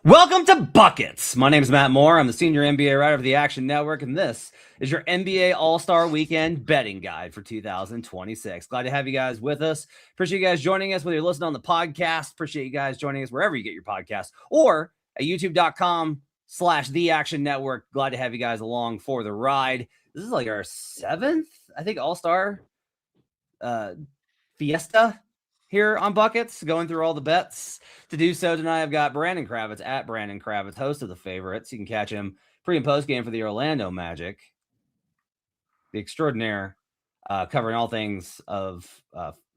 Welcome to Buckets. My name is Matt Moore. I'm the senior NBA writer of the Action Network, and this is your NBA All-Star Weekend betting guide for 2026. Glad to have you guys with us. Appreciate you guys joining us, whether you're listening on the podcast. Appreciate you guys joining us wherever you get your podcast or at youtube.com/The Action Network. Glad to have you guys along for the ride. This is like our seventh, I think, All-Star fiesta here on Buckets, going through all the bets. To do so tonight, I've got Brandon Kravitz at Brandon Kravitz, host of the Favorites. You can catch him pre- and post-game for the Orlando Magic. The extraordinaire, covering all things of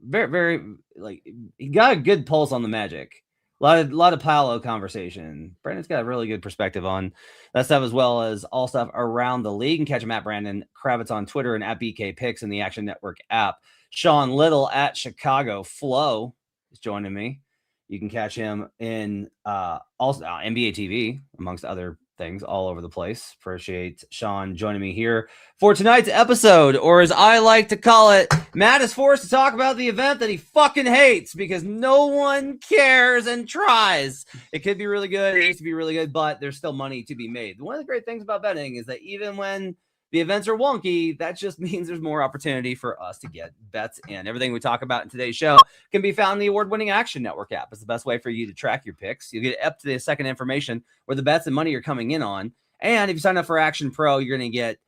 very, like, he got a good pulse on the Magic. A lot of Paolo conversation. Brandon's got a really good perspective on that stuff, as well as all stuff around the league. And catch him at Brandon Kravitz on Twitter and at BK Picks in the Action Network app. Sean Little at Chicago Flow is joining me. You can catch him in also NBA TV, amongst other things, all over the place. Appreciate Sean joining me here for tonight's episode, or as I like to call it, Matt is forced to talk about the event that he fucking hates because no one cares and tries. It could be really good. It used to be really good, but there's still money to be made. One of the great things about betting is that even when the events are wonky, that just means there's more opportunity for us to get bets in. Everything we talk about in today's show can be found in the award-winning Action Network app. It's the best way for you to track your picks. You'll get up to the second information where the bets and money are coming in on. And if you sign up for Action Pro, you're going to get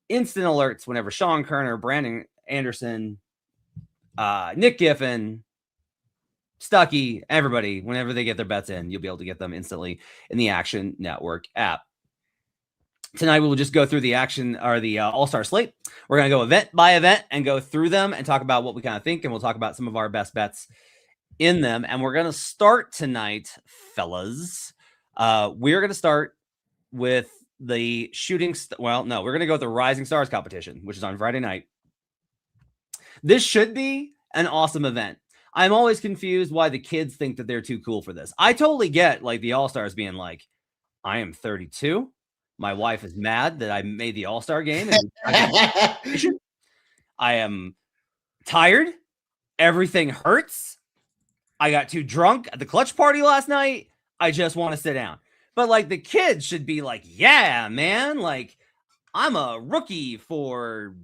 instant alerts whenever Sean Kerner, Brandon Anderson, Nick Giffen, Stuckey, everybody, whenever they get their bets in, you'll be able to get them instantly in the Action Network app. Tonight, we will just go through the action or the All-Star slate. We're going to go event by event and go through them and talk about what we kind of think. And we'll talk about some of our best bets in them. And we're going to start tonight, fellas. We're going to start with the we're going to go with the Rising Stars competition, which is on Friday night. This should be an awesome event. I'm always confused why the kids think that they're too cool for this. I totally get like the All-Stars being like, I am 32. My wife is mad that I made the All-Star game. And I am tired. Everything hurts. I got too drunk at the clutch party last night. I just want to sit down. But like the kids should be like, yeah, man, like I'm a rookie for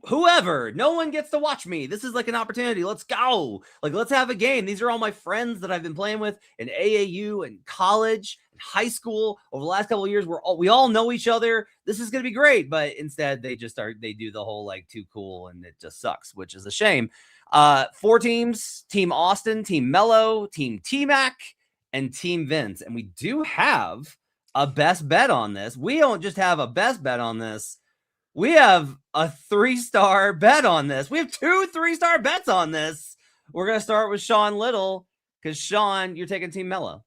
whoever. No one gets to watch me. This is like an opportunity. Let's go. Like, let's have a game. These are all my friends that I've been playing with in AAU and college and high school over the last couple of years. We all know each other. This is going to be great. But instead they do the whole like too cool, and it just sucks, which is a shame. 4 teams: Team Austin, Team Mello, Team T-Mac, and Team Vince. And we do have a best bet on this. We don't just have a best bet on this. We have a 3-star bet on this. We have 2 3-star bets on this. We're going to start with Sean Little because, Sean, you're taking Team Mello.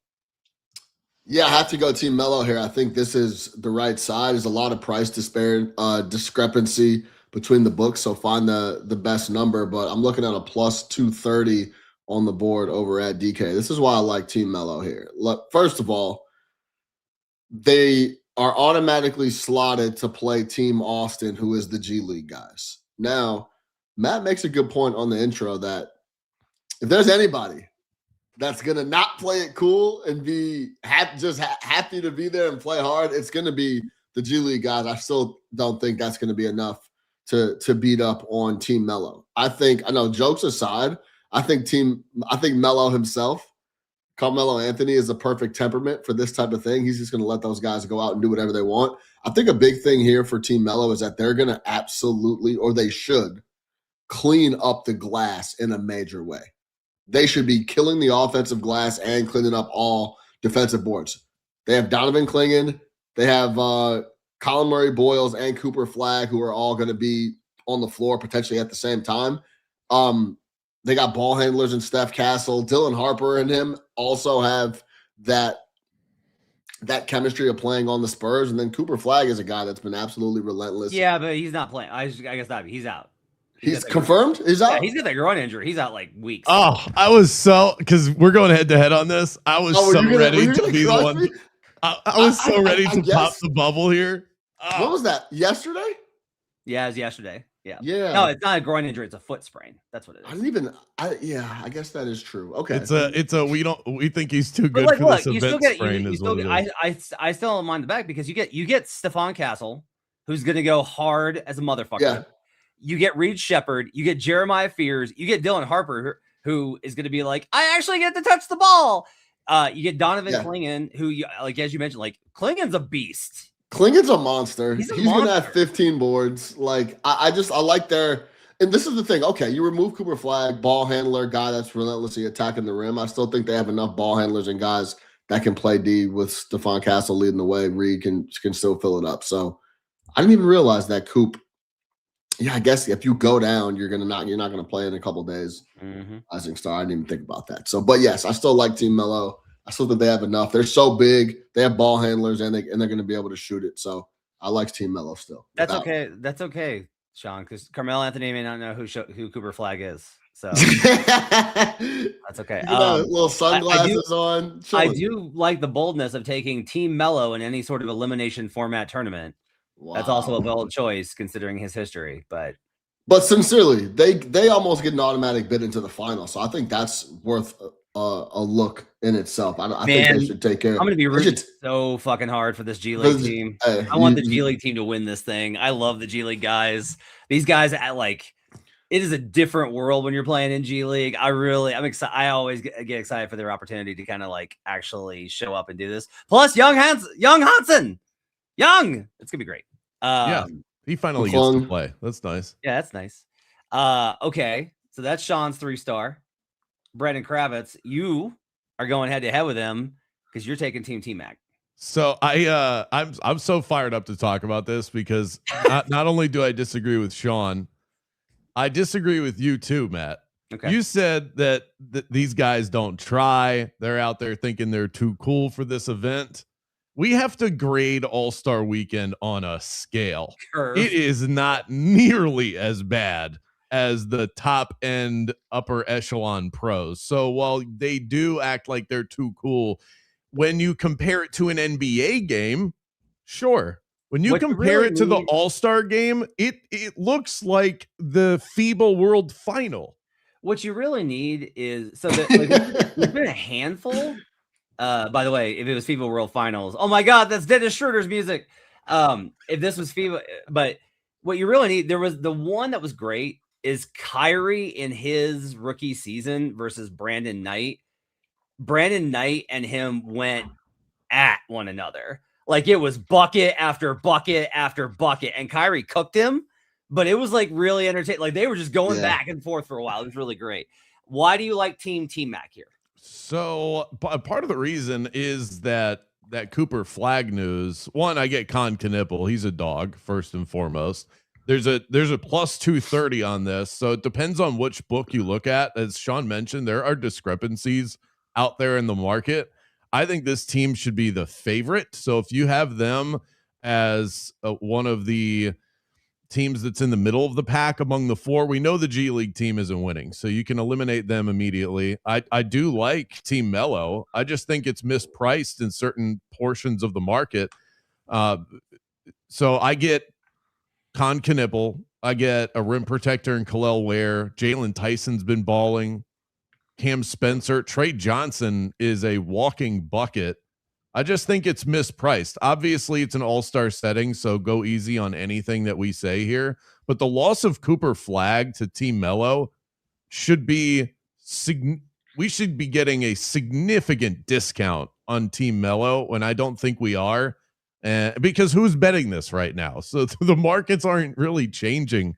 Yeah, I have to go Team Mello here. I think this is the right side. There's a lot of price discrepancy between the books, so find the best number. But I'm looking at a plus 230 on the board over at DK. This is why I like Team Mello here. Look, first of all, they are automatically slotted to play Team Austin, who is the G League guys. Now, Matt makes a good point on the intro that if there's anybody that's going to not play it cool and be happy to be there and play hard, it's going to be the G League guys. I still don't think that's going to be enough to beat up on Team Mello. I know, jokes aside, I think Mello himself, Carmelo Anthony, is a perfect temperament for this type of thing. He's just going to let those guys go out and do whatever they want. I think a big thing here for Team Mello is that they're going to absolutely, or they should, clean up the glass in a major way. They should be killing the offensive glass and cleaning up all defensive boards. They have Donovan Clingan. They have Colin Murray Boyles and Cooper Flagg, who are all going to be on the floor potentially at the same time. They got ball handlers and Steph Castle. Dylan Harper and him also have that chemistry of playing on the Spurs. And then Cooper Flagg is a guy that's been absolutely relentless. Yeah, but he's not playing. I guess that he's out. He's confirmed? He's out? Yeah, he's got that groin injury. He's out like weeks. Oh, I was because we're going head to head on this. I was ready to be the one. I was so ready to pop the bubble here. What was that? Yesterday? Yeah, it was yesterday. Yeah. Yeah. No, it's not a groin injury. It's a foot sprain. That's what it is. I guess that is true. Okay. We think he's too But good like, for look, this you still event get sprain you is still what get. it is. I still don't mind the back because you get Stephon Castle, who's gonna go hard as a motherfucker. Yeah. You get Reed Shepard, you get Jeremiah Fears, you get Dylan Harper, who is gonna be like, I actually get to touch the ball. You get Donovan Clingan, who like as you mentioned, like Klingan's a beast. Klingan's a monster. He's gonna have 15 boards. Like I like their. And this is the thing. Okay, you remove Cooper Flag, ball handler, guy that's relentlessly attacking the rim. I still think they have enough ball handlers and guys that can play D with Stephon Castle leading the way. Reed can still fill it up. So I didn't even realize that Coop. Yeah, I guess if you go down, you're not gonna play in a couple days. Rising star. I didn't even think about that. So, but yes, I still like Team Melo. I still think they have enough. They're so big. They have ball handlers, and they're going to be able to shoot it. So I like Team Melo still. That's okay. That's okay, Sean, because Carmelo Anthony may not know who Cooper Flag is. So that's okay. Little sunglasses on. I do like the boldness of taking Team Melo in any sort of elimination format tournament. Wow. That's also a bold choice considering his history. But sincerely, they almost get an automatic bid into the final. So I think that's worth a look in itself. I think they should take care of it. I'm going to be rooting so fucking hard for this G League team. I want the G League team to win this thing. I love the G League guys. These guys, it is a different world when you're playing in G League. I'm excited. I always get excited for their opportunity to kind of actually show up and do this. Plus, Young Hansen. Young. It's going to be great. Yeah, he finally gets to play. That's nice. Yeah, that's nice. Okay, so that's Sean's 3-star. Brandon Kravitz, you are going head to head with him because you're taking Team T-Mac. So I'm so fired up to talk about this because not only do I disagree with Sean, I disagree with you too, Matt. Okay. You said that these guys don't try. They're out there thinking they're too cool for this event. We have to grade All-Star Weekend on a scale. Curve. It is not nearly as bad as the top end upper echelon pros. So while they do act like they're too cool, when you compare it to an NBA game, sure. When you compare it to the All-Star game, it looks like the FIBA World Final. What you really need is there's been a handful. By the way, if it was FIBA World Finals, oh my God, that's Dennis Schroeder's music. If this was FIBA, but what you really need, there was the one that was great is Kyrie in his rookie season versus Brandon Knight. Brandon Knight and him went at one another. Like it was bucket after bucket after bucket, and Kyrie cooked him, but it was really entertaining. Like they were just going back and forth for a while. It was really great. Why do you like Team T-Mac here? So part of the reason is that Cooper Flag news. One, I get Con Knipple. He's a dog first and foremost. There's a plus 230 on this. So it depends on which book you look at. As Sean mentioned, there are discrepancies out there in the market. I think this team should be the favorite. So if you have them as one of the teams that's in the middle of the pack among the four, we know the G League team isn't winning, so you can eliminate them immediately. I do like Team Melo. I just think it's mispriced in certain portions of the market. So I get Con Knipple. I get a rim protector in Khalil Ware. Jalen Tyson's been balling. Cam Spencer. Trey Johnson is a walking bucket. I just think it's mispriced. Obviously, it's an all-star setting, so go easy on anything that we say here. But the loss of Cooper Flag to Team Melo should be we should be getting a significant discount on Team Melo, when I don't think we are. Because who's betting this right now? So the markets aren't really changing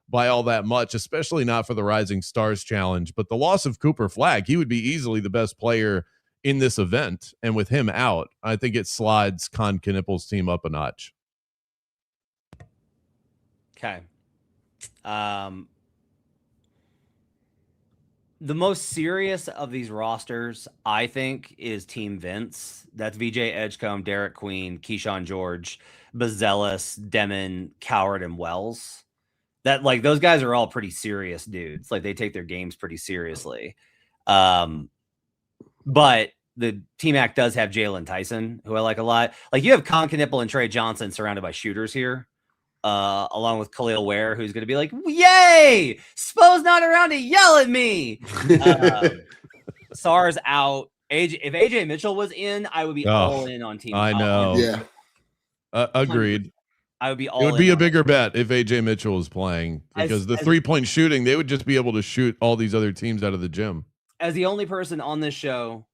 by all that much, especially not for the Rising Stars Challenge. But the loss of Cooper Flag, he would be easily the best player in this event, and with him out, I think it slides Con Knipple's team up a notch. Okay. The most serious of these rosters, I think, is Team Vince. That's VJ Edgecombe, Derek Queen, Keyshawn George, Bazelis, Demon, Coward, and Wells. That those guys are all pretty serious dudes. They take their games pretty seriously. But the T-Mac does have Jalen Tyson, who I like a lot. You have Con Knipple and Trey Johnson surrounded by shooters here. along with Khalil Ware, who's going to be like, "Yay! Spo's not around to yell at me." Sar's out. If AJ Mitchell was in, I would be all in on team. I know. Yeah. Agreed. I would be all It would in be a on bigger bet if AJ Mitchell was playing, because the 3-point shooting, they would just be able to shoot all these other teams out of the gym. As the only person on this show,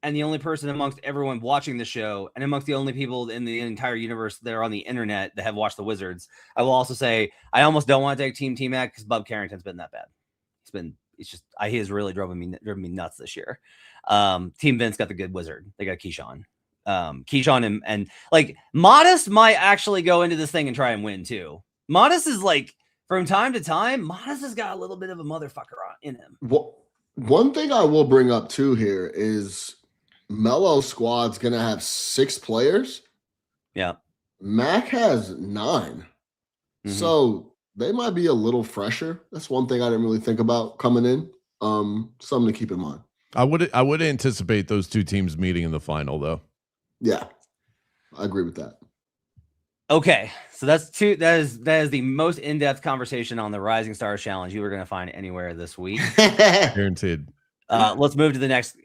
and the only person amongst everyone watching the show, and amongst the only people in the entire universe that are on the internet that have watched the Wizards, I will also say I almost don't want to take Team T-Mac because Bub Carrington's been that bad. He has really driven me nuts this year. Team Vince got the good Wizard. They got Keyshawn. Keyshawn and like Modest might actually go into this thing and try and win too. Modest is like, from time to time, Modest has got a little bit of a motherfucker in him. Well, one thing I will bring up too here is Melo squad's gonna have 6 players. Yeah. Mac has 9. So they might be a little fresher. That's one thing I didn't really think about coming in. Something to keep in mind. I would anticipate those two teams meeting in the final, though. Yeah, I agree with that. Okay, so that is the most in-depth conversation on the Rising Stars Challenge you were going to find anywhere this week. Guaranteed. Let's move to the next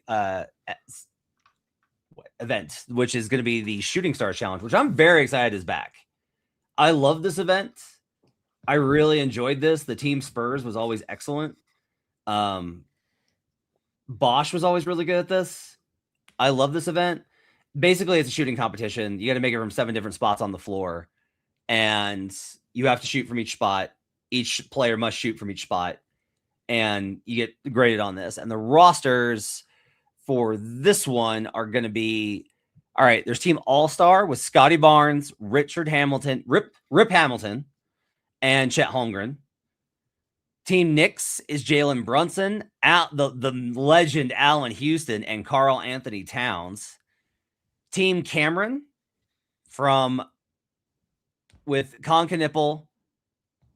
event, which is going to be the Shooting Stars Challenge, which I'm very excited is back. I love this event. I really enjoyed this. The Team Spurs was always excellent. Bosch was always really good at this. I love this event. Basically, it's a shooting competition. You got to make it from 7 different spots on the floor, and you have to shoot from each spot. Each player must shoot from each spot, and you get graded on this. And the rosters for this one are going to be, all right, there's Team All-Star with Scotty Barnes, Richard Hamilton, Rip Hamilton, and Chet Holmgren. Team Knicks is Jalen Brunson, the legend Allen Houston, and Karl Anthony Towns. Team Cameron with Con Knipple,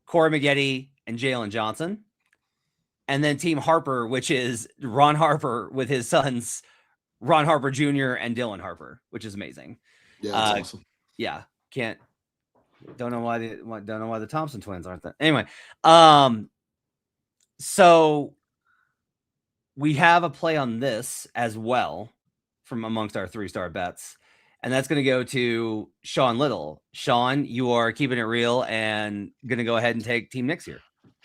Corey Maggette, and Jalen Johnson. And then Team Harper, which is Ron Harper with his sons, Ron Harper Jr. and Dylan Harper, which is amazing. Yeah, that's awesome. Yeah, don't know why the Thompson twins aren't there. Anyway, so we have a play on this as well from amongst our 3-star bets, and that's going to go to Sean Little. Sean, you are keeping it real and going to go ahead and take Team Knicks here.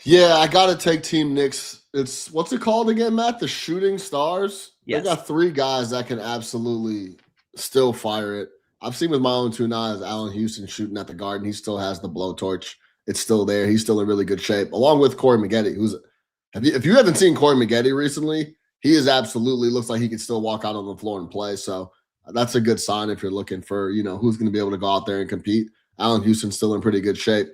Yeah, I got to take Team Knicks. It's, what's it called again, Matt? The Shooting Stars? Yes. They got 3 guys that can absolutely still fire it. I've seen with my own 2 eyes, Allen Houston shooting at the Garden. He still has the blowtorch. It's still there. He's still in really good shape, along with Corey Maggette, who's – if you haven't seen Corey Maggette recently, he is absolutely looks like he could still walk out on the floor and play. So that's a good sign if you're looking for, who's going to be able to go out there and compete. Allen Houston's still in pretty good shape.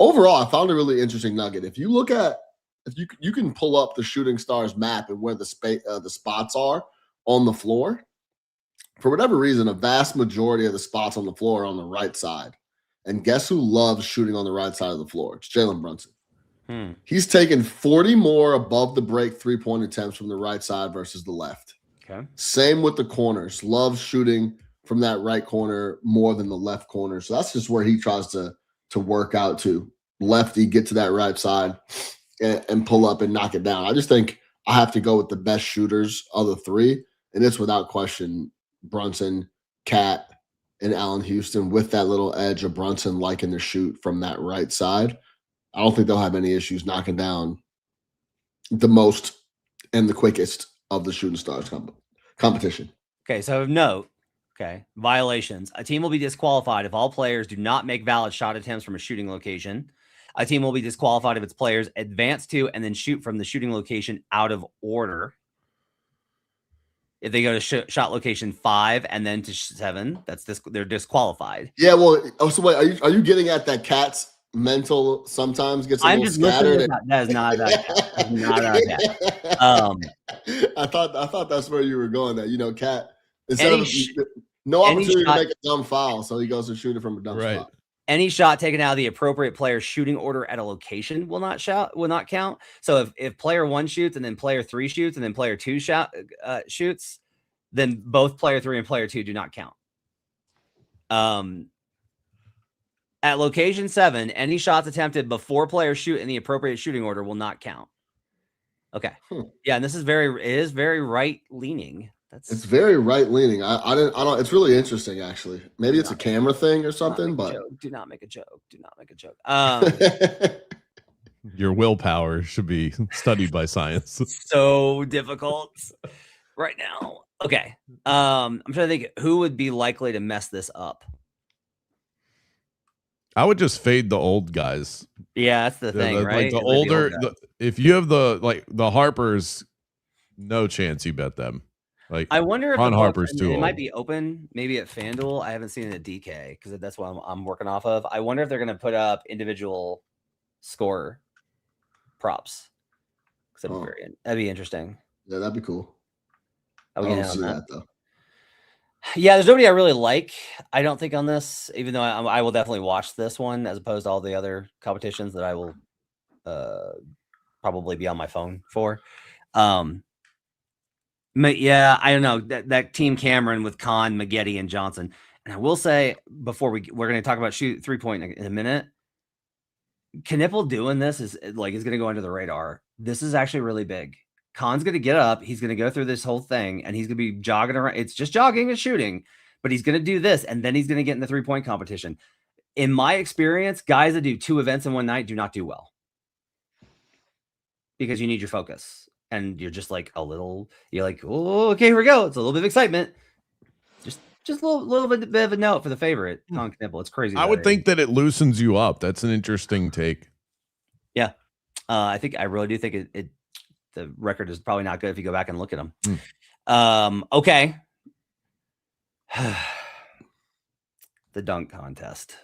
Overall, I found a really interesting nugget. If you look at, if you can pull up the Shooting Stars map and where the spots are on the floor, for whatever reason, a vast majority of the spots on the floor are on the right side. And guess who loves shooting on the right side of the floor? It's Jalen Brunson. He's taken 40 more above the break 3-point attempts from the right side versus the left. Okay. Same with the corners. Loves shooting from that right corner more than the left corner. So that's just where he tries to work out to. Lefty, get to that right side and pull up and knock it down. I just think I have to go with the best shooters of the 3, and it's without question Brunson, Cat, and Allen Houston, with that little edge of Brunson liking to shoot from that right side. I don't think they'll have any issues knocking down the most and the quickest of the Shooting Stars competition. Okay, so note, violations. A team will be disqualified if all players do not make valid shot attempts from a shooting location. A team will be disqualified if its players advance to and then shoot from the shooting location out of order. If they go to shot location 5 and then to 7, they're disqualified. Yeah, well, so wait, are you getting at that Cat's mental sometimes gets a little scattered? That is not that. I thought that's where you were going. That Cat, instead of no opportunity to make a dumb foul, so he goes to shoot it from a dumb spot. Any shot taken out of the appropriate player's shooting order at a location will not count. So if player 1 shoots and then player 3 shoots and then player 2 shoots, then both player 3 and player 2 do not count. At location 7, any shots attempted before players shoot in the appropriate shooting order will not count. Okay. Yeah, and this is very right leaning. It's very right leaning. I don't. It's really interesting, actually. Maybe it's a camera thing or something. But do not make a joke. Do not make a joke. Your willpower should be studied by science. So difficult right now. Okay. I'm trying to think who would be likely to mess this up. I would just fade the old guys. Yeah, that's the thing, right? Like the older, if you have the Harpers, no chance you bet them. Like I wonder if Ron Harper's too old. It might be open, maybe at FanDuel. I haven't seen it at DK because that's what I'm working off of. I wonder if they're going to put up individual score props. That'd be interesting. Yeah, that'd be cool. I don't see that though. Yeah, there's nobody I really like, I don't think, on this, even though I will definitely watch this one as opposed to all the other competitions that I will probably be on my phone for. But yeah, I don't know, that Team Cameron with Khan, Maggette, and Johnson. And I will say, before we're going to talk about shoot 3-point in a minute, Knipple doing this is going to go under the radar. This is actually really big. Khan's going to get up. He's going to go through this whole thing, and he's going to be jogging around. It's just jogging and shooting, but he's going to do this, and then he's going to get in the 3-point competition. In my experience, guys that do 2 events in one night do not do well because you need your focus, and you're just like you're like, oh, okay, here we go. It's a little bit of excitement. Just a little bit of a note for the favorite, Con Knipple. It's crazy. I would think that it loosens you up. That's an interesting take. Yeah. I really do think the record is probably not good if you go back and look at them. Okay. The dunk contest.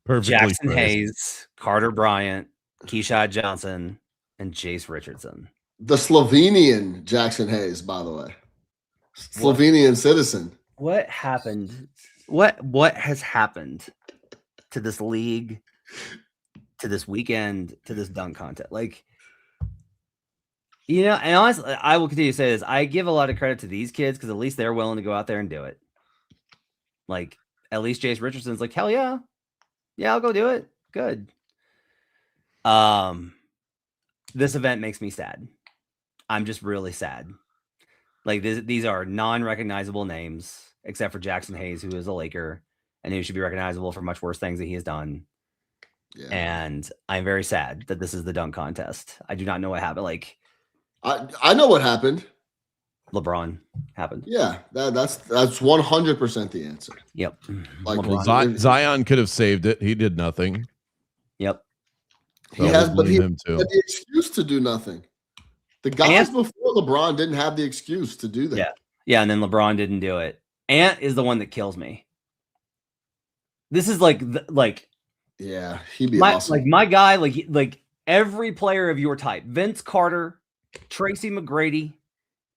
Perfectly Jackson phrased. Hayes, Carter Bryant, Keyshawn Johnson, and Jace Richardson. The Slovenian Jackson Hayes, by the way. Slovenian citizen. What happened? What has happened to this league, to this weekend, to this dunk contest? Like, and honestly, I will continue to say this. I give a lot of credit to these kids because at least they're willing to go out there and do it. Like, at least Jace Richardson's like, hell yeah. Yeah, I'll go do it. Good. This event makes me sad. I'm just really sad. Like, these are non-recognizable names, except for Jackson Hayes, who is a Laker, and who should be recognizable for much worse things that he has done. Yeah. And I'm very sad that this is the dunk contest. I do not know what happened. Like, I know what happened. LeBron happened. Yeah, that's 100% the answer. Yep. Like Zion could have saved it. He did nothing. Yep. So he had the excuse to do nothing. The guys before LeBron didn't have the excuse to do that. Yeah. Yeah, and then LeBron didn't do it. Ant is the one that kills me. This is like yeah, he'd be awesome. Like my guy, like every player of your type. Vince Carter, Tracy McGrady.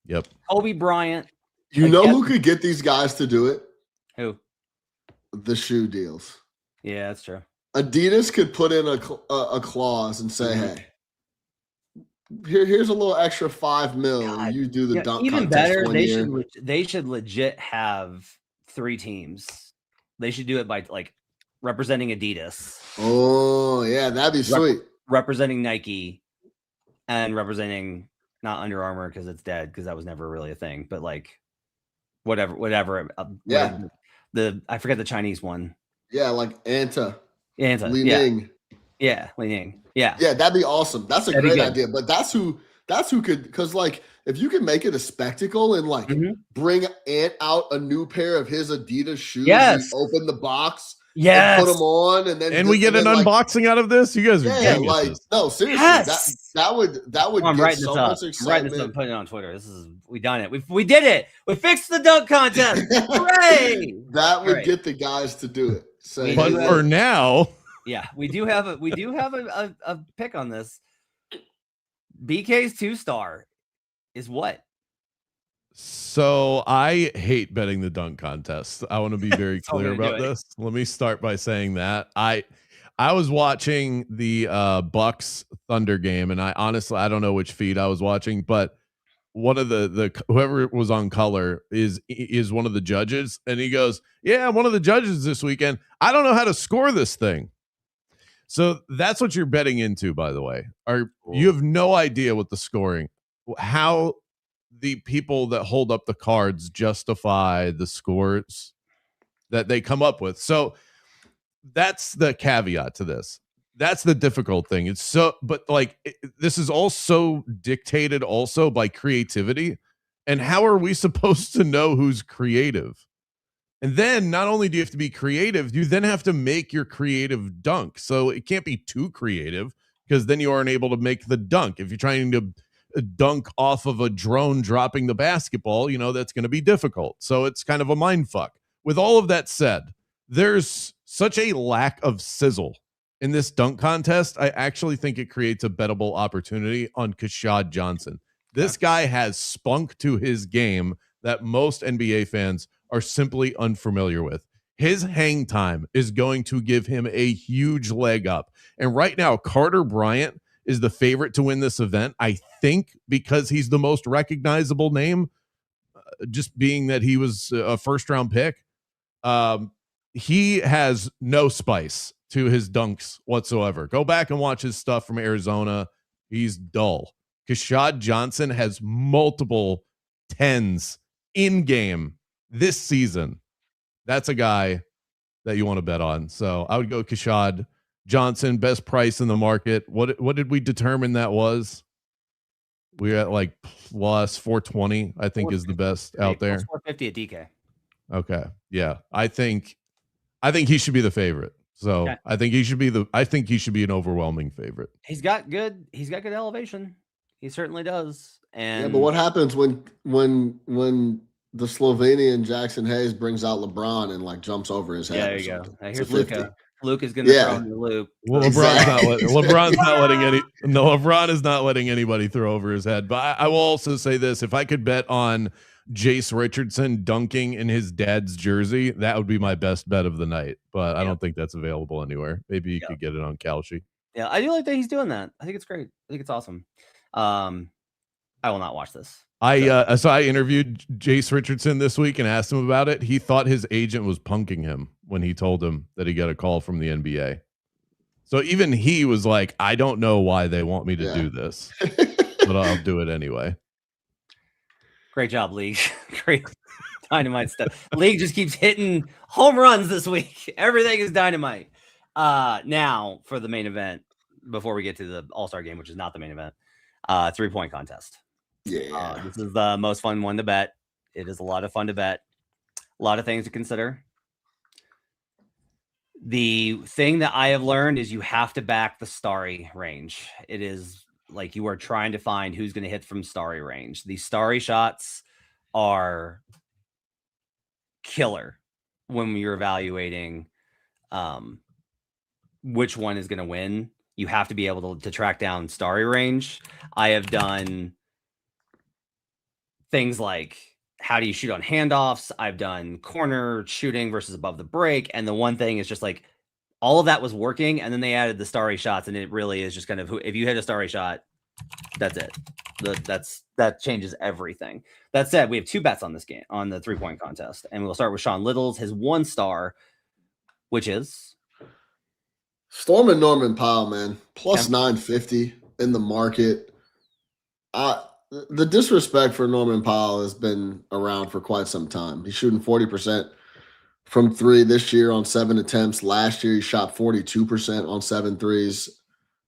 Yep. Kobe Bryant. You know who could get these guys to do it? Who? The shoe deals. Yeah, that's true. Adidas could put in a clause and say, hey, here's a little extra $5 million. God. You do the dunk even contest better. 1 They year. they should legit have 3 teams. They should do it by like representing Adidas. Oh yeah, that'd be sweet. Representing Nike and representing not Under Armour because it's dead because that was never really a thing. But like whatever. Yeah. I forget the Chinese one. Yeah, like Anta. Li Ning. Yeah, Li Ning. Yeah. Yeah, that'd be awesome. That's a great idea. But that's who could, because like if you can make it a spectacle and like bring Ant out a new pair of his Adidas shoes, yes, open the box, yes, put them on, and then we get an unboxing out of this. You guys are geniuses. Like no, seriously, that would I'm get so much excitement. I'm writing this up, putting it on Twitter. We done it. We did it. We fixed the dunk contest. Hooray! That would get the guys to do it. So, but for now, yeah, we do have a pick on this. BK's 2-star is what? So I hate betting the dunk contest. I want to be very clear about this. Let me start by saying that I was watching the Bucks Thunder game, and I honestly don't know which feed I was watching, but one of the whoever was on color is one of the judges, and he goes, "Yeah, one of the judges this weekend. I don't know how to score this thing." So that's what you're betting into, by the way. You have no idea what the scoring, how the people that hold up the cards justify the scores that they come up with. So that's the caveat to this. That's the difficult thing. It's so, but like this is also dictated also by creativity. And how are we supposed to know who's creative? And then not only do you have to be creative, you then have to make your creative dunk. So it can't be too creative because then you aren't able to make the dunk. If you're trying to dunk off of a drone dropping the basketball, that's going to be difficult. So it's kind of a mind fuck. With all of that said, there's such a lack of sizzle in this dunk contest. I actually think it creates a bettable opportunity on Kashad Johnson. This guy has spunk to his game that most NBA fans are simply unfamiliar with. His hang time is going to give him a huge leg up. And right now, Carter Bryant is the favorite to win this event, I think, because he's the most recognizable name, just being that he was a first-round pick. He has no spice to his dunks whatsoever. Go back and watch his stuff from Arizona. He's dull. Kashad Johnson has multiple 10s in game this season. That's a guy that you want to bet on. So I would go Kashad Johnson, best price in the market. What did we determine that was? We're at like plus 420, I think is the best out there. 450 at DK. Okay. Yeah. I think he should be the favorite. So okay. I think he should be an overwhelming favorite. He's got good elevation. He certainly does. And yeah, but what happens when the Slovenian Jackson Hayes brings out LeBron and like jumps over his head? Yeah, there you go. Now, here's Luka. Luke is going to throw in the loop. Well, LeBron is not letting anybody throw over his head. But I will also say this: if I could bet on Jace Richardson dunking in his dad's jersey, that would be my best bet of the night. But I don't think that's available anywhere. Maybe you could get it on Kalshi. Yeah, I do like that he's doing that. I think it's great. I think it's awesome. I will not watch this. So I interviewed Jace Richardson this week and asked him about it. He thought his agent was punking him when he told him that he got a call from the NBA. So even he was like, I don't know why they want me to do this, but I'll do it anyway. Great job, League. Great dynamite stuff. League just keeps hitting home runs this week. Everything is dynamite. Now for the main event, before we get to the All-Star game, which is not the main event, 3-point contest. Yeah. This is the most fun one to bet. It is a lot of fun to bet. A lot of things to consider. The thing that I have learned is you have to back the starry range. It is like you are trying to find who's going to hit from starry range. These starry shots are killer when you're evaluating which one is going to win. You have to be able to track down starry range. I have done things like how do you shoot on handoffs? I've done corner shooting versus above the break. And the one thing is just like all of that was working. And then they added the starry shots. And it really is just kind of if you hit a starry shot, that's it. That changes everything. That said, we have 2 bets on this game, on the 3-point contest. And we'll start with Sean Little's, his 1 star, which is Storm and Norman Powell, man. Plus 950 in the market. The disrespect for Norman Powell has been around for quite some time. He's shooting 40% from 3 this year on 7 attempts. Last year, he shot 42% on 7 threes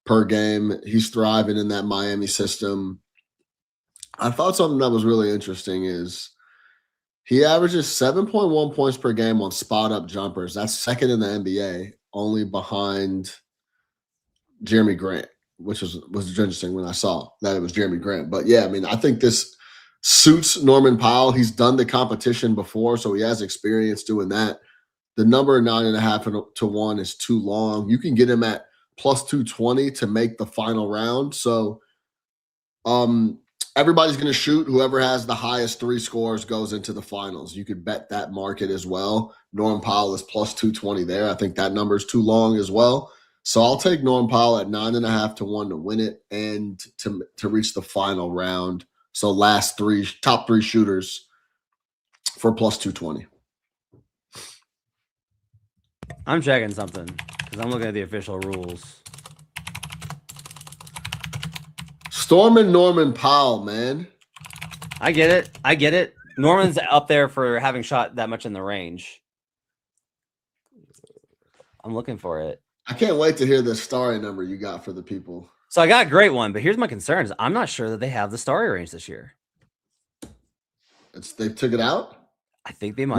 per game. He's thriving in that Miami system. I thought something that was really interesting is he averages 7.1 points per game on spot-up jumpers. That's second in the NBA, only behind Jeremy Grant, which was interesting when I saw that it was Jeremy Grant. But yeah, I mean, I think this suits Norman Powell. He's done the competition before, so he has experience doing that. The number 9.5 to 1 is too long. You can get him at plus 220 to make the final round. So everybody's going to shoot. Whoever has the highest 3 scores goes into the finals. You could bet that market as well. Norman Powell is plus 220 there. I think that number is too long as well. So I'll take Norman Powell at 9.5 to 1 to win it and to reach the final round So top three shooters for plus 220. I'm checking something because I'm looking at the official rules. Storm and Norman Powell, man. I get it. Norman's up there for having shot that much in the range. I'm looking for it. I can't wait to hear the starry number you got for the people. So I got a great one, but here's my concerns. I'm not sure that they have the starry range this year. They took it out? I think they might.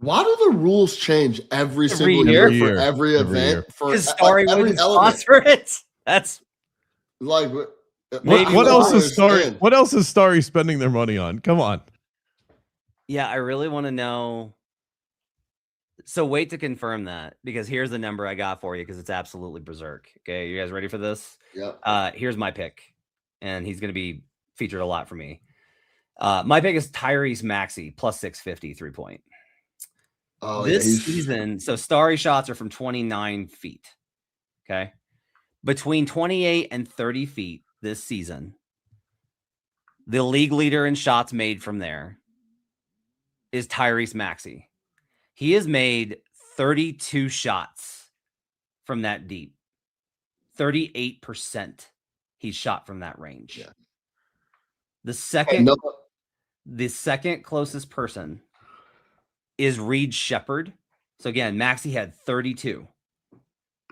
Why do the rules change every single year for every event? Because starry wouldn't sponsor it. That's like what else is Starry? What else is Starry spending their money on? Come on. Yeah, I really want to know. So wait to confirm that, because here's the number I got for you, because it's absolutely berserk. Okay, you guys ready for this? Yeah. Here's my pick, and he's going to be featured a lot for me. My pick is Tyrese Maxey plus 650 3-point. This season, so starry shots are from 29 feet. Okay, between 28 and 30 feet this season, the league leader in shots made from there is Tyrese Maxey. He has made 32 shots from that deep. 38% he's shot from that range. Yeah. The second closest person is Reed Shepherd. So again, Maxey had 32.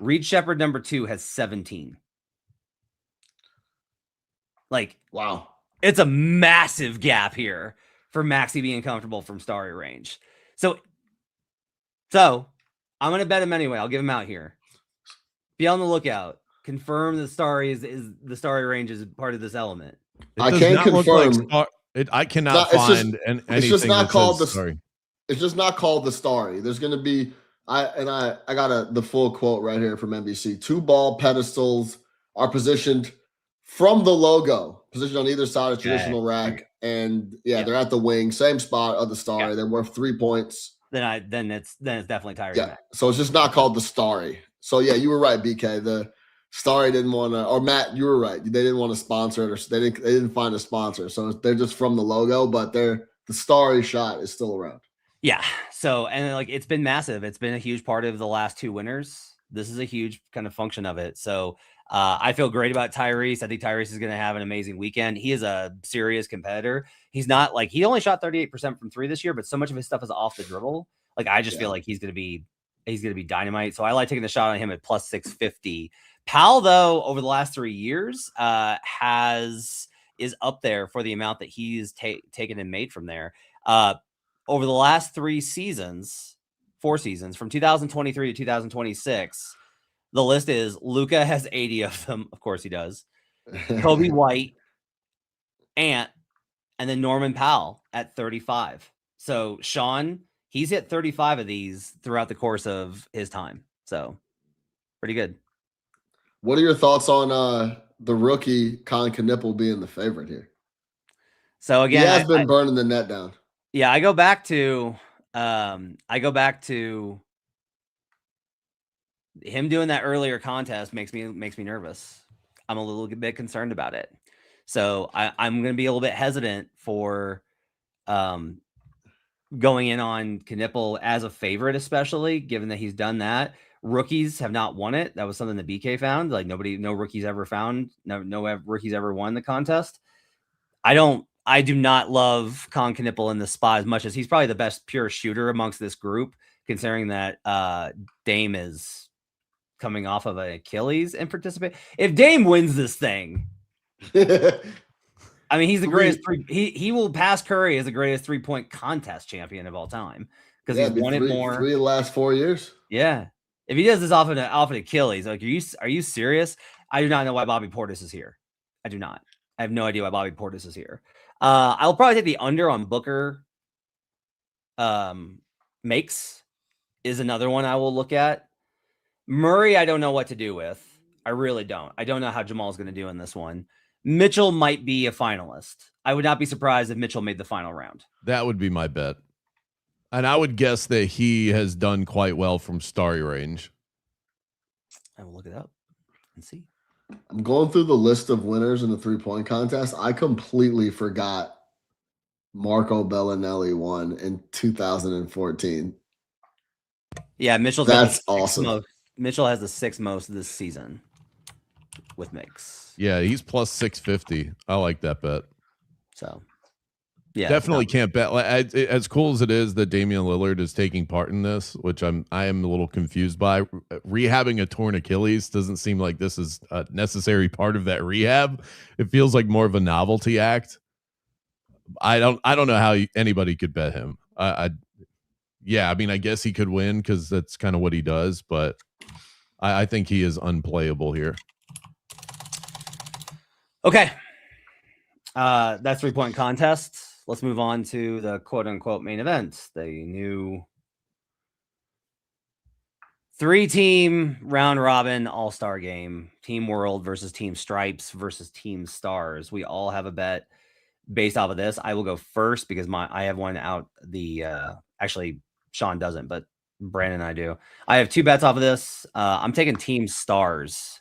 Reed Shepherd number 2 has 17. Like, wow. It's a massive gap here for Maxey being comfortable from starry range. So I'm going to bet him anyway. I'll give him out here. Be on the lookout. Confirm the starry is the starry range is part of this element. I can't confirm. I cannot find anything. It's just not called the starry. It's just not called the starry. There's going to be I got the full quote right here from NBC. 2 ball pedestals are positioned from the logo, positioned on either side of traditional rack, and they're at the wing, same spot of the starry. They're worth 3 points. Then it's definitely Tyrese. Yeah. So it's just not called the starry. So yeah, you were right, BK. The starry didn't want to, or Matt, you were right. They didn't want to sponsor it, or they didn't find a sponsor. So they're just from the logo, but the starry shot is still around. Yeah. So, and like, it's been massive. It's been a huge part of the last 2 winners. This is a huge kind of function of it. So I feel great about Tyrese. I think Tyrese is going to have an amazing weekend. He is a serious competitor. He's not like, he only shot 38% from 3 this year, but so much of his stuff is off the dribble. Like, I just feel like he's going to be dynamite. So I like taking the shot on him at plus 650. Powell, though, over the last 3 years, is up there for the amount that he's taken and made from there. Over the last 4 seasons, from 2023 to 2026, the list is Luka has 80 of them. Of course he does. Kobe White, Ant, and then Norman Powell at 35. So Sean, he's hit 35 of these throughout the course of his time. So pretty good. What are your thoughts on the rookie Colin Knippel being the favorite here? So again, he has been burning the net down. Yeah, I go back to him doing that earlier contest makes me nervous. I'm a little bit concerned about it. So I'm going to be a little bit hesitant for going in on Knippel as a favorite, especially given that he's done that. Rookies have not won it. That was something that BK found. Like no rookies ever found. No rookies ever won the contest. I do not love Colin Knippel in the spot as much as he's probably the best pure shooter amongst this group, considering that Dame is coming off of an Achilles and participate. If Dame wins this thing, I mean, he's the greatest. He will pass Curry as the greatest 3-point contest champion of all time because he's won it more. 3 of the last 4 years. Yeah, if he does this off an Achilles, like, are you serious? I do not know why Bobby Portis is here. I do not. I have no idea why Bobby Portis is here. I'll probably take the under on Booker. Makes is another one I will look at. Murray, I don't know what to do with. I really don't. I don't know how Jamal's going to do in this one. Mitchell might be a finalist. I would not be surprised if Mitchell made the final round. That would be my bet. And I would guess that he has done quite well from starry range. I will look it up and see. I'm going through the list of winners in the 3-point contest. I completely forgot Marco Bellinelli won in 2014. Yeah, Mitchell's That's got the awesome. most. Mitchell has the 6th most this season with makes. Yeah, he's plus 650. I like that bet. So, yeah, Definitely can't bet. As cool as it is that Damian Lillard is taking part in this, which I am a little confused by. Rehabbing a torn Achilles doesn't seem like this is a necessary part of that rehab. It feels like more of a novelty act. I don't know how anybody could bet him. Yeah, I mean, I guess he could win because that's kind of what he does, but I think he is unplayable here. Okay. That's 3-point contest. Let's move on to the quote unquote main event. The new 3-team round robin all-star game. Team World versus Team Stripes versus Team Stars. We all have a bet based off of this. I will go first because I have one out the actually Sean doesn't, but Brandon and I do. I have 2 bets off of this. I'm taking Team Stars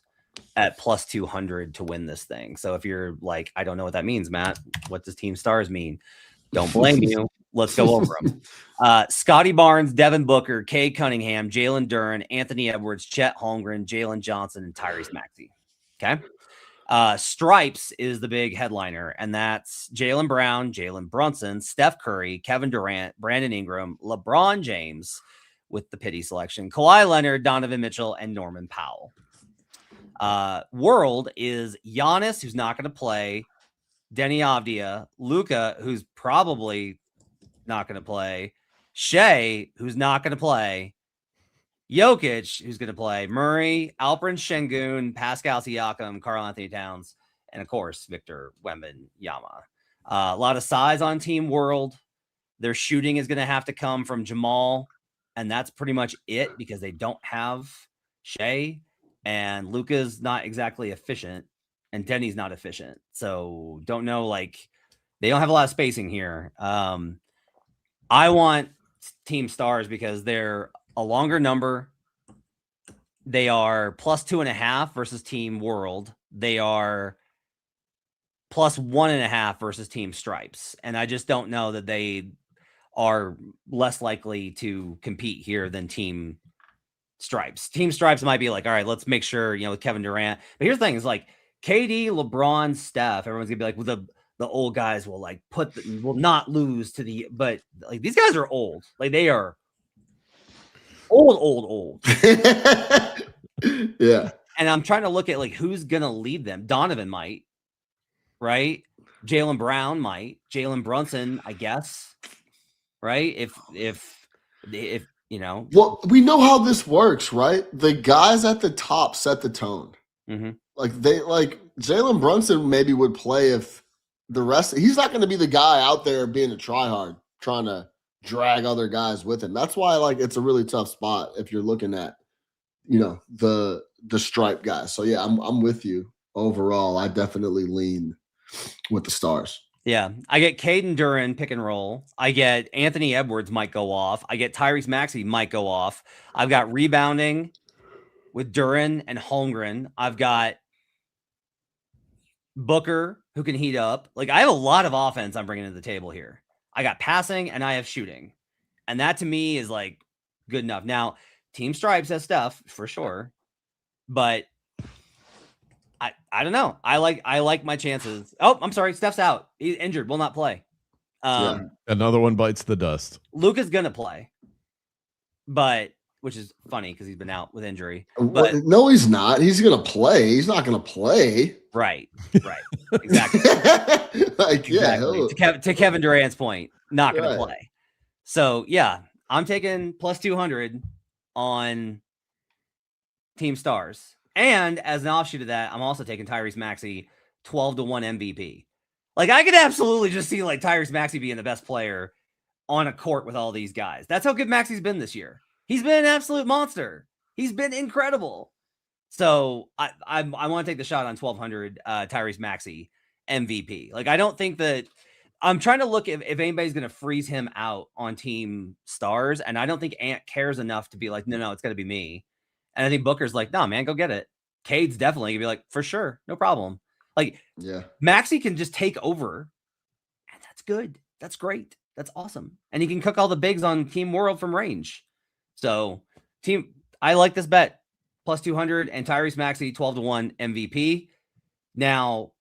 at plus 200 to win this thing. So if you're like, I don't know what that means, Matt, what does Team Stars mean? Don't blame you. Let's go over them. Scotty Barnes, Devin Booker, Cade Cunningham, Jalen Duren, Anthony Edwards, Chet Holmgren, Jalen Johnson, and Tyrese Maxey. Okay. Stripes is the big headliner, and that's Jaylen Brown, Jalen Brunson, Steph Curry, Kevin Durant, Brandon Ingram, LeBron James with the pity selection, Kawhi Leonard, Donovan Mitchell, and Norman Powell. World is Giannis, who's not going to play, Denny Avdia, Luka, who's probably not going to play, Shea, who's not going to play, Jokic, who's going to play, Murray, Alperen Şengün, Pascal Siakam, Karl Anthony Towns, and of course, Victor Wembanyama. A lot of size on Team World. Their shooting is going to have to come from Jamal, and that's pretty much it because they don't have Shea, and Luka's not exactly efficient, and Denny's not efficient. So don't know, like, they don't have a lot of spacing here. I want Team Stars because they're a longer number. They are plus 2.5 versus Team World. They are plus 1.5 versus Team Stripes. And I just don't know that they are less likely to compete here than Team Stripes. Team Stripes might be like, all right, let's make sure, with Kevin Durant. But here's the thing is like KD, LeBron, Steph, everyone's gonna be like, well, the old guys will like will not lose to but like these guys are old. Like they are old. Yeah. And I'm trying to look at like who's gonna lead them. Donovan might, right? Jaylen Brown might. Jalen Brunson, I guess. Right? If Well, we know how this works, right? The guys at the top set the tone. Mm-hmm. Like Jalen Brunson maybe would play if the rest. He's not going to be the guy out there being a tryhard, trying to drag other guys with him. That's why it's a really tough spot if you're looking at the stripe guys. So yeah, I'm with you overall. I definitely lean with the Stars. Yeah, I get Caden Duren pick and roll. I get Anthony Edwards might go off. I get Tyrese Maxey might go off. I've got rebounding with Duren and Holmgren. I've got Booker who can heat up. Like I have a lot of offense I'm bringing to the table here. I got passing and I have shooting. And that to me is like good enough. Now, Team Stripes has stuff for sure, but I don't know. I like my chances. Oh, I'm sorry. Steph's out. He's injured. Will not play. Another one bites the dust. Luka's gonna play, but which is funny because he's been out with injury. But no, he's not. He's gonna play. He's not gonna play. Right. Exactly. Exactly. To Kevin Durant's point, not gonna play. So yeah, I'm taking plus 200 on Team Stars. And as an offshoot of that, I'm also taking Tyrese Maxey 12-1 MVP. Like I could absolutely just see like Tyrese Maxey being the best player on a court with all these guys. That's how good Maxey's been this year. He's been an absolute monster. He's been incredible. So I want to take the shot on 1200 Tyrese Maxey MVP. Like I don't think that I'm trying to look if anybody's going to freeze him out on Team Stars, and I don't think Ant cares enough to be like, no, it's got to be me. And I think Booker's like, no, man, go get it. Cade's definitely gonna be like, for sure, no problem. Like, Yeah. Maxi can just take over, and that's good. That's great. That's awesome. And he can cook all the bigs on Team World from range. So, I like this bet. Plus 200 and Tyrese Maxey 12-1 MVP. Now,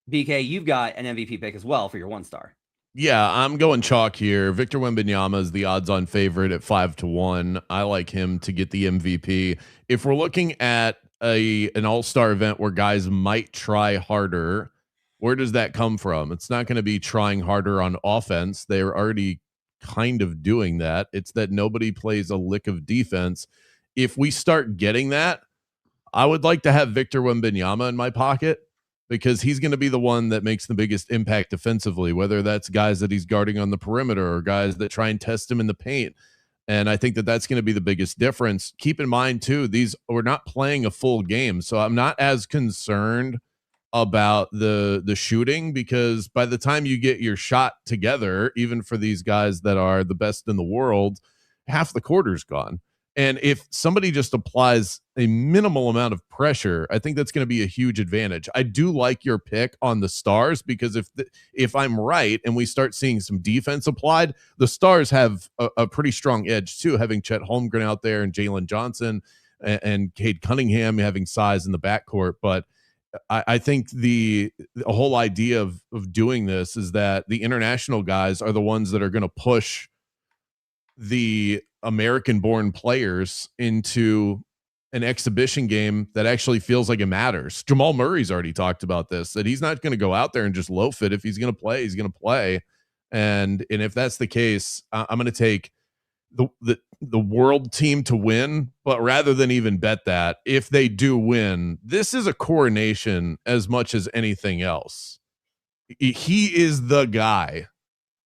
BK, you've got an MVP pick as well for your 1-star. Yeah, I'm going chalk here. Victor Wembanyama is the odds-on favorite at 5-1. I like him to get the MVP. If we're looking at an all-star event where guys might try harder, where does that come from? It's not going to be trying harder on offense. They're already kind of doing that. It's that nobody plays a lick of defense. If we start getting that, I would like to have Victor Wembanyama in my pocket, because he's going to be the one that makes the biggest impact defensively, whether that's guys that he's guarding on the perimeter or guys that try and test him in the paint. And I think that that's going to be the biggest difference. Keep in mind, too, we're not playing a full game, so I'm not as concerned about the shooting, because by the time you get your shot together, even for these guys that are the best in the world, half the quarter's gone. And if somebody just applies a minimal amount of pressure, I think that's going to be a huge advantage. I do like your pick on the Stars, because if I'm right and we start seeing some defense applied, the Stars have a pretty strong edge too, having Chet Holmgren out there and Jalen Johnson and Cade Cunningham having size in the backcourt. But I think the whole idea of doing this is that the international guys are the ones that are going to push the American-born players into an exhibition game that actually feels like it matters. Jamal Murray's already talked about this, that he's not going to go out there and just loaf it. If he's going to play, he's going to play. And if that's the case, I'm going to take the world team to win. But rather than even bet that, if they do win, this is a coronation as much as anything else. He is the guy.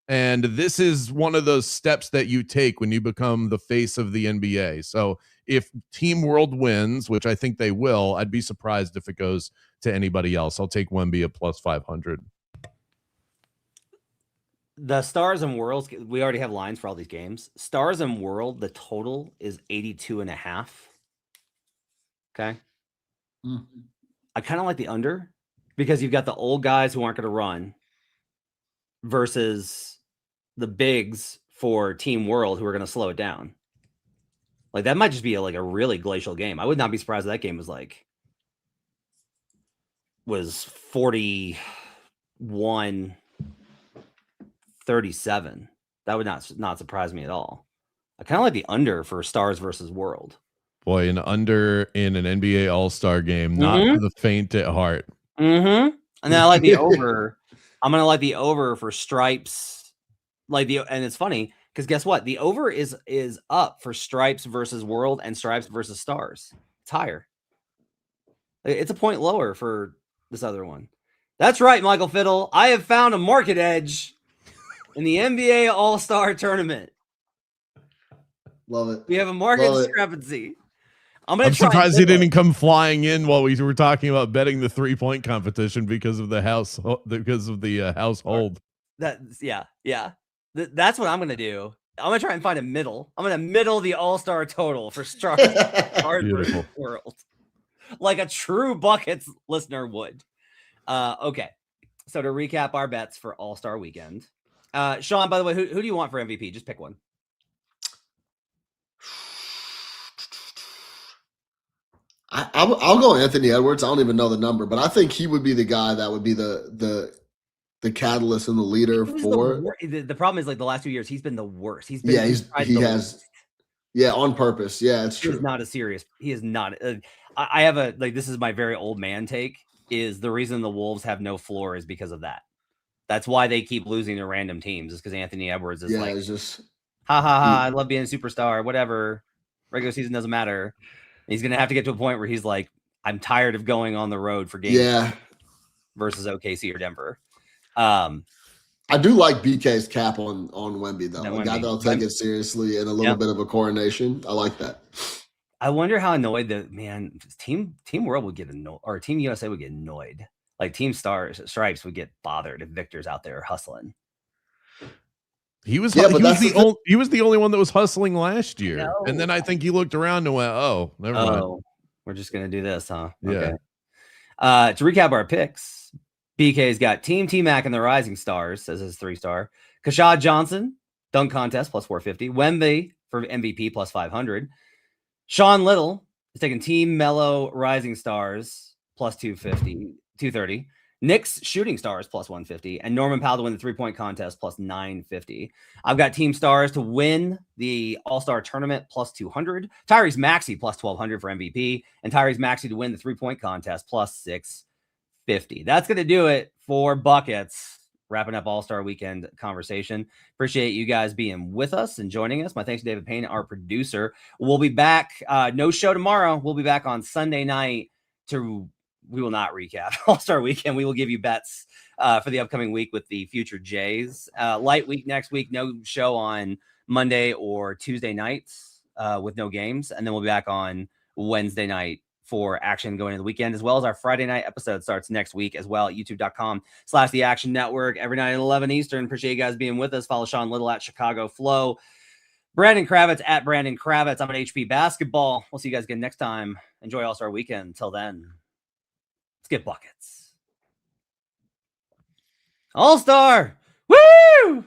And this is one of those steps that you take when you become the face of the NBA. So if Team World wins, which I think they will, I'd be surprised if it goes to anybody else. I'll take Wemby at plus 500. The Stars and Worlds, we already have lines for all these games. Stars and World, the total is 82.5. Okay. I kind of like the under, because you've got the old guys who aren't going to run versus the bigs for Team World who are going to slow it down. Like, that might just be a really glacial game. I would not be surprised if that game was 41-37. That would not surprise me at all. I kind of like the under for Stars versus World. Boy, an under in an NBA All-Star game, not for the faint at heart. And then I like the over. I'm going to like the over for Stripes. And it's funny because guess what? The over is up for Stripes versus World and Stripes versus Stars. It's higher. It's a point lower for this other one. That's right, Michael Fiddle. I have found a market edge in the NBA All-Star Tournament. Love it. We have a market discrepancy. I'm surprised he didn't come flying in while we were talking about betting the 3-point competition because of the household. That's what I'm gonna do. I'm gonna try and find a middle. I'm gonna middle the All-Star total for Stars versus World, like a true Buckets listener would. Okay, so to recap our bets for All-Star Weekend, Sean. By the way, who do you want for MVP? Just pick one. I'll go Anthony Edwards. I don't even know the number, but I think he would be the guy that would be the catalyst and the leader for the problem is, like, the last 2 years, he's been the worst. He's been on purpose. Yeah, it's true. He's not a serious. He is not. I have this is my very old man take, is the reason the Wolves have no floor is because of that. That's why they keep losing to random teams, is because Anthony Edwards is it's just I love being a superstar, whatever. Regular season doesn't matter. He's going to have to get to a point where he's like, I'm tired of going on the road for games versus OKC or Denver. I do like BK's cap on Wemby, though. A guy that'll take it seriously and a little bit of a coronation. I like that. I wonder how annoyed Team World would get annoyed, or Team USA would get annoyed. Like, Team Stripes would get bothered if Victor's out there hustling. He was the only one that was hustling last year. And then I think he looked around and went, oh, never mind. We're just going to do this, huh? Yeah. Okay. To recap our picks, BK's got Team T-Mac and the Rising Stars as his 3-star. Kashad Johnson, dunk contest plus 450. Wemby for MVP plus 500. Sean Little is taking Team Mellow Rising Stars plus 230. Knicks Shooting Stars plus 150. And Norman Powell to win the 3-point contest plus 950. I've got Team Stars to win the All-Star Tournament plus 200. Tyrese Maxey plus 1,200 for MVP. And Tyrese Maxey to win the 3-point contest plus 650. That's going to do it for Buckets. Wrapping up All-Star Weekend conversation. Appreciate you guys being with us and joining us. My thanks to David Payne, our producer. We'll be back. No show tomorrow. We'll be back on Sunday night we will not recap All-Star Weekend. We will give you bets for the upcoming week with the future Jays. Light week next week. No show on Monday or Tuesday nights with no games. And then we'll be back on Wednesday night for action going into the weekend, as well as our Friday night episode starts next week as well at youtube.com/The Action Network every night at 11 Eastern. Appreciate you guys being with us. Follow Sean Little at Chicago Flow. Brandon Kravitz at Brandon Kravitz. I'm at HP Basketball. We'll see you guys again next time. Enjoy All-Star Weekend. Until then, let's get buckets. All-Star! Woo!